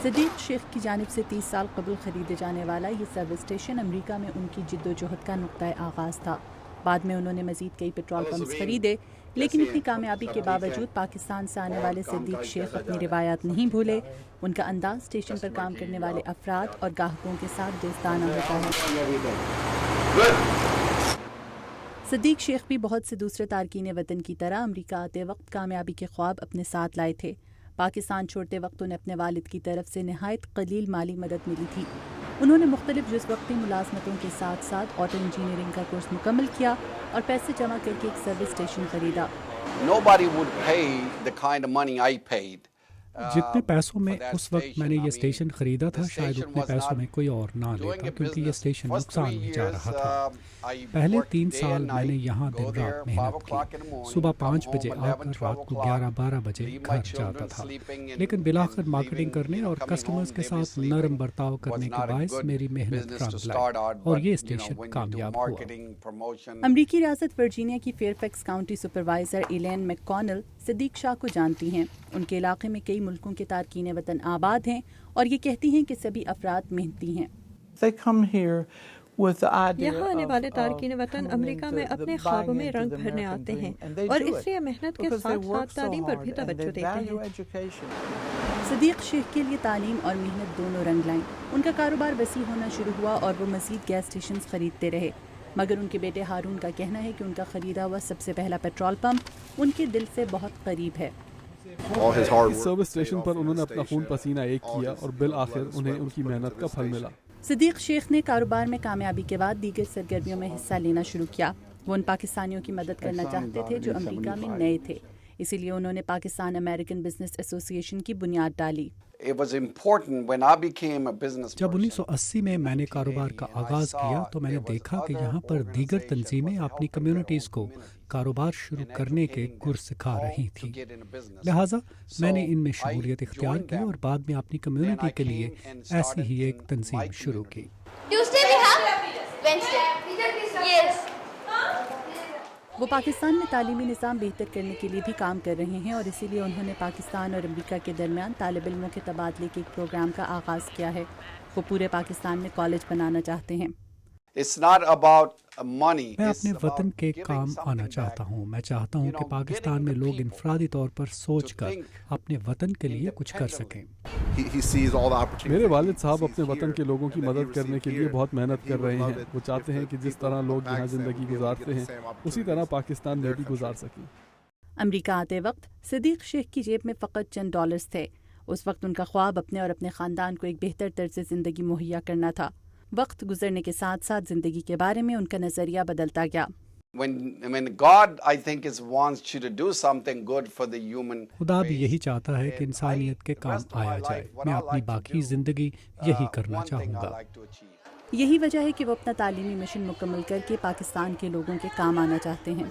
صدیق شیخ کی جانب سے 30 سال قبل خریدے جانے والا یہ سروس اسٹیشن امریکہ میں ان کی جد و جہد کا نقطۂ آغاز تھا۔ بعد میں انہوں نے مزید کئی پیٹرول پمپس خریدے، لیکن اتنی کامیابی کے باوجود پاکستان سے آنے والے صدیق شیخ اپنی روایات نہیں بھولے۔ ان کا انداز اسٹیشن پر کام کرنے والے افراد اور گاہکوں کے ساتھ دوستانہ ہوتا ہے۔ صدیق شیخ بھی بہت سے دوسرے تارکین وطن کی طرح امریکہ آتے وقت کامیابی کے خواب اپنے ساتھ لائے تھے۔ پاکستان چھوڑتے وقت انہیں اپنے والد کی طرف سے نہایت قلیل مالی مدد ملی تھی۔ انہوں نے مختلف جز وقتی ملازمتوں کے ساتھ ساتھ آٹو انجینئرنگ کا کورس مکمل کیا اور پیسے جمع کر کے ایک سروس اسٹیشن خریدا۔ Nobody would pay the kind of money I paid. جتنے پیسوں میں اس وقت میں نے یہ اسٹیشن خریدا تھا شاید اتنے پیسوں میں کوئی اور نہ لیتا، کیونکہ یہ اسٹیشن نقصان میں جا رہا تھا۔ پہلے 3 سال میں نے یہاں دن رات محنت کی، صبح 5 بجے آ کر رات کو 11-12 بجے گھر جاتا تھا، لیکن بلاخر مارکیٹنگ کرنے اور کسٹمرز کے ساتھ نرم برتاؤ کرنے کے باعث میری محنت رنگ لائی اور یہ اسٹیشن کامیاب ہوا۔ امریکی ریاست ورجینیا کی Fairfax county supervisor Eileen McConnell Siddique Shah کو جانتی ہیں۔ ان کے علاقے میں کئی ملکوں کے تارکین وطن آباد ہیں اور یہ کہتی ہیں کہ سبھی افراد محنتی ہیں۔ یہاں آنے والے تارکین وطن امریکہ میں اپنے خوابوں میں رنگ بھرنے آتے ہیں اور اس لیے محنت کے ساتھ ساتھ تعلیم پر بھی توجہ دیتے ہیں۔ صدیق شیخ کے لیے تعلیم اور محنت دونوں رنگ لائیں۔ ان کا کاروبار وسیع ہونا شروع ہوا اور وہ مزید گیس اسٹیشنز خریدتے رہے، مگر ان کے بیٹے ہارون کا کہنا ہے کہ ان کا خریدا ہوا سب سے پہلا پیٹرول پمپ ان کے دل سے بہت قریب ہے۔ اس سروس اسٹیشن پر انہوں نے اپنا خون پسینہ ایک کیا اور بالآخر انہیں ان کی محنت کا پھل ملا۔ صدیق شیخ نے کاروبار میں کامیابی کے بعد دیگر سرگرمیوں میں حصہ لینا شروع کیا۔ وہ ان پاکستانیوں کی مدد کرنا چاہتے تھے جو امریکہ میں نئے تھے، اسی لیے انہوں نے پاکستان امریکن بزنس ایسوسی ایشن کی بنیاد ڈالی۔ جب 1980 میں نے کاروبار کا آغاز کیا تو میں نے دیکھا کہ یہاں پر دیگر تنظیمیں اپنی کمیونٹیز کو کاروبار شروع کرنے کے گر سکھا رہی تھیں، لہٰذا میں نے ان میں شمولیت اختیار کی اور بعد میں اپنی کمیونٹی کے لیے ایسی ہی ایک تنظیم شروع کی۔ وہ پاکستان میں تعلیمی نظام بہتر کرنے کے لیے بھی کام کر رہے ہیں اور اسی لیے انہوں نے پاکستان اور امریکہ کے درمیان طالب علموں کے تبادلے کے ایک پروگرام کا آغاز کیا ہے۔ وہ پورے پاکستان میں کالج بنانا چاہتے ہیں۔ میں اپنے وطن کے کام آنا چاہتا ہوں۔ میں چاہتا ہوں کہ پاکستان میں لوگ انفرادی طور پر سوچ کر اپنے وطن کے لیے کچھ کر سکیں۔ میرے والد صاحب اپنے وطن کے لوگوں کی مدد کرنے کے لیے بہت محنت کر رہے ہیں۔ وہ چاہتے ہیں کہ جس طرح لوگ یہاں زندگی گزارتے ہیں اسی طرح پاکستان میں بھی گزار سکیں۔ امریکہ آتے وقت صدیق شیخ کی جیب میں فقط چند ڈالرز تھے۔ اس وقت ان کا خواب اپنے اور اپنے خاندان کو ایک بہتر طرز زندگی مہیا کرنا تھا۔ وقت گزرنے کے ساتھ ساتھ زندگی کے بارے میں ان کا نظریہ بدلتا گیا۔ خدا بھی یہی چاہتا ہے کہ انسانیت کے کام آیا جائے۔ میں اپنی باقی زندگی یہی کرنا چاہوں گا۔ یہی وجہ ہے کہ وہ اپنا تعلیمی مشن مکمل کر کے پاکستان کے لوگوں کے کام آنا چاہتے ہیں۔